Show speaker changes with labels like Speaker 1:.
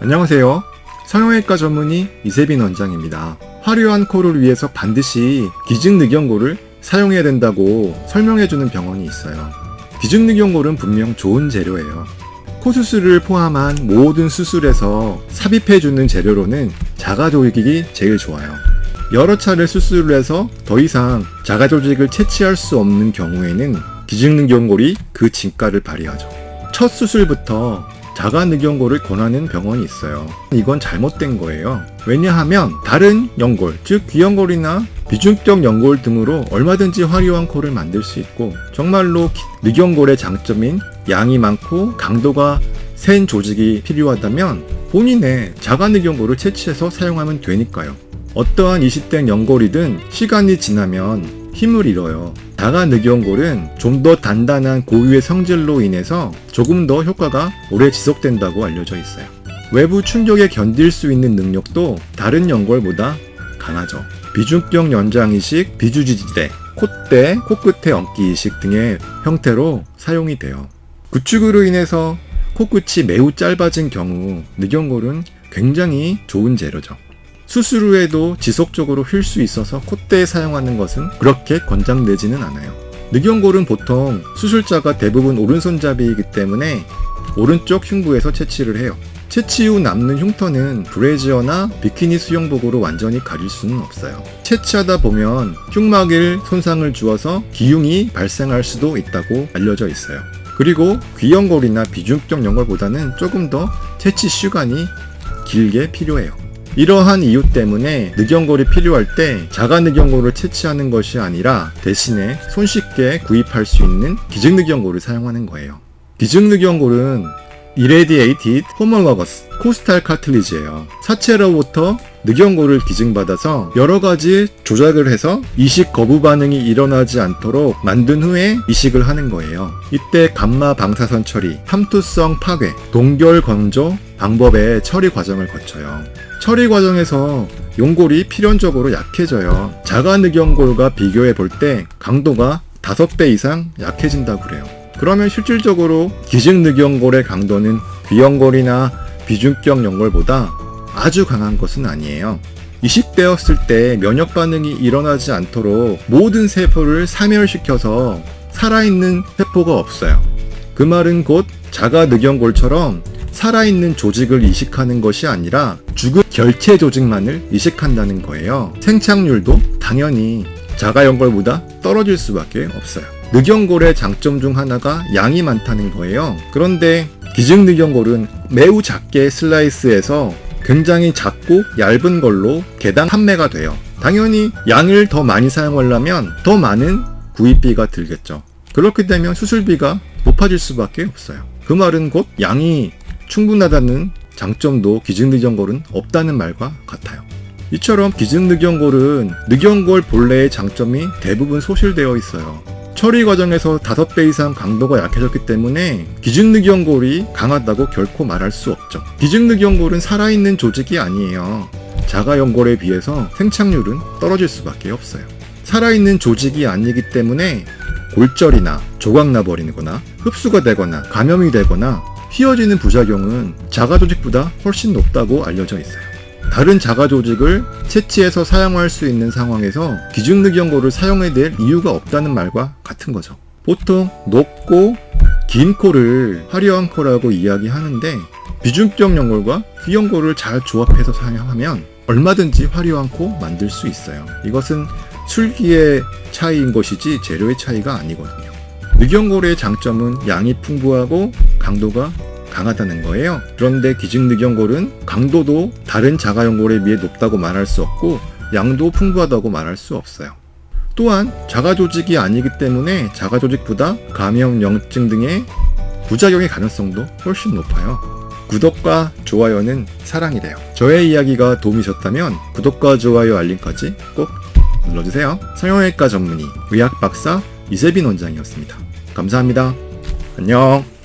Speaker 1: 안녕하세요. 성형외과 전문의 이세빈 원장입니다. 화려한 코를 위해서 반드시 기증늑연골을 사용해야 된다고 설명해주는 병원이 있어요. 기증늑연골은 분명 좋은 재료예요. 코 수술을 포함한 모든 수술에서 삽입해주는 재료로는 자가조직이 제일 좋아요. 여러 차례 수술을 해서 더 이상 자가조직을 채취할 수 없는 경우에는 기증늑연골이 그 진가를 발휘하죠. 첫 수술부터 자가늑연골을 권하는 병원이 있어요. 이건 잘못된 거예요. 왜냐하면 다른 연골, 즉 귀연골이나 비중격 연골 등으로 얼마든지 화려한 코를 만들 수 있고, 정말로 늑연골의 장점인 양이 많고 강도가 센 조직이 필요하다면 본인의 자가늑연골을 채취해서 사용하면 되니까요. 어떠한 이식된 연골이든 시간이 지나면 힘을 잃어요. 자가늑연골은 좀 더 단단한 고유의 성질로 인해서 조금 더 효과가 오래 지속된다고 알려져 있어요. 외부 충격에 견딜 수 있는 능력도 다른 연골보다 강하죠. 비중격 연장 이식, 비주지지대, 콧대, 코끝에 얹기 이식 등의 형태로 사용이 돼요. 구축으로 인해서 코끝이 매우 짧아진 경우 늑연골은 굉장히 좋은 재료죠. 수술 후에도 지속적으로 휠 수 있어서 콧대에 사용하는 것은 그렇게 권장되지는 않아요. 늑연골은 보통 수술자가 대부분 오른손잡이이기 때문에 오른쪽 흉부에서 채취를 해요. 채취 후 남는 흉터는 브래지어나 비키니 수영복으로 완전히 가릴 수는 없어요. 채취하다 보면 흉막에 손상을 주어서 기흉이 발생할 수도 있다고 알려져 있어요. 그리고 귀연골이나 비중격 연골보다는 조금 더 채취 시간이 길게 필요해요. 이러한 이유 때문에 늑연골이 필요할 때 자가늑연골을 채취하는 것이 아니라 대신에 손쉽게 구입할 수 있는 기증늑연골을 사용하는 거예요. 기증늑연골은 Irradiated Homologous Costal Cartilage예요. 사체로부터 늑연골을 기증받아서 여러가지 조작을 해서 이식 거부 반응이 일어나지 않도록 만든 후에 이식을 하는 거예요. 이때 감마 방사선 처리, 함투성 파괴, 동결 건조 방법의 처리 과정을 거쳐요. 처리 과정에서 연골이 필연적으로 약해져요. 자가늑연골과 비교해 볼 때 강도가 5배 이상 약해진다고 그래요. 그러면 실질적으로 기증늑연골의 강도는 귀연골이나 비중격 연골보다 아주 강한 것은 아니에요. 이식되었을 때 면역 반응이 일어나지 않도록 모든 세포를 사멸시켜서 살아있는 세포가 없어요. 그 말은 곧 자가늑연골처럼 살아있는 조직을 이식하는 것이 아니라 죽은 결체 조직만을 이식한다는 거예요. 생착률도 당연히 자가연골보다 떨어질 수밖에 없어요. 늑연골의 장점 중 하나가 양이 많다는 거예요. 그런데 기증늑연골은 매우 작게 슬라이스해서 굉장히 작고 얇은 걸로 개당 판매가 돼요. 당연히 양을 더 많이 사용하려면 더 많은 구입비가 들겠죠. 그렇게 되면 수술비가 높아질 수밖에 없어요. 그 말은 곧 양이 충분하다는 장점도 기증늑연골은 없다는 말과 같아요. 이처럼 기증늑연골은 늑연골 본래의 장점이 대부분 소실되어 있어요. 처리 과정에서 5배 이상 강도가 약해졌기 때문에 기증늑연골이 강하다고 결코 말할 수 없죠. 기증늑연골은 살아있는 조직이 아니에요. 자가연골에 비해서 생착률은 떨어질 수밖에 없어요. 살아있는 조직이 아니기 때문에 골절이나 조각나 버리거나 흡수가 되거나 감염이 되거나 휘어지는 부작용은 자가조직보다 훨씬 높다고 알려져 있어요. 다른 자가조직을 채취해서 사용할 수 있는 상황에서 기증늑연골을 사용해야 될 이유가 없다는 말과 같은 거죠. 보통 높고 긴 코를 화려한 코라고 이야기하는데 비중격 연골과 귀연골을 잘 조합해서 사용하면 얼마든지 화려한 코 만들 수 있어요. 이것은 술기의 차이인 것이지 재료의 차이가 아니거든요. 늑연골의 장점은 양이 풍부하고 강도가 강하다는 거예요. 그런데 기증늑연골은 강도도 다른 자가연골에 비해 높다고 말할 수 없고 양도 풍부하다고 말할 수 없어요. 또한 자가조직이 아니기 때문에 자가조직보다 감염염증 등의 부작용의 가능성도 훨씬 높아요. 구독과 좋아요는 사랑이래요. 저의 이야기가 도움이 되셨다면 구독과 좋아요 알림까지 꼭 눌러주세요. 성형외과 전문의 의학박사 이세빈 원장이었습니다. 감사합니다. 안녕.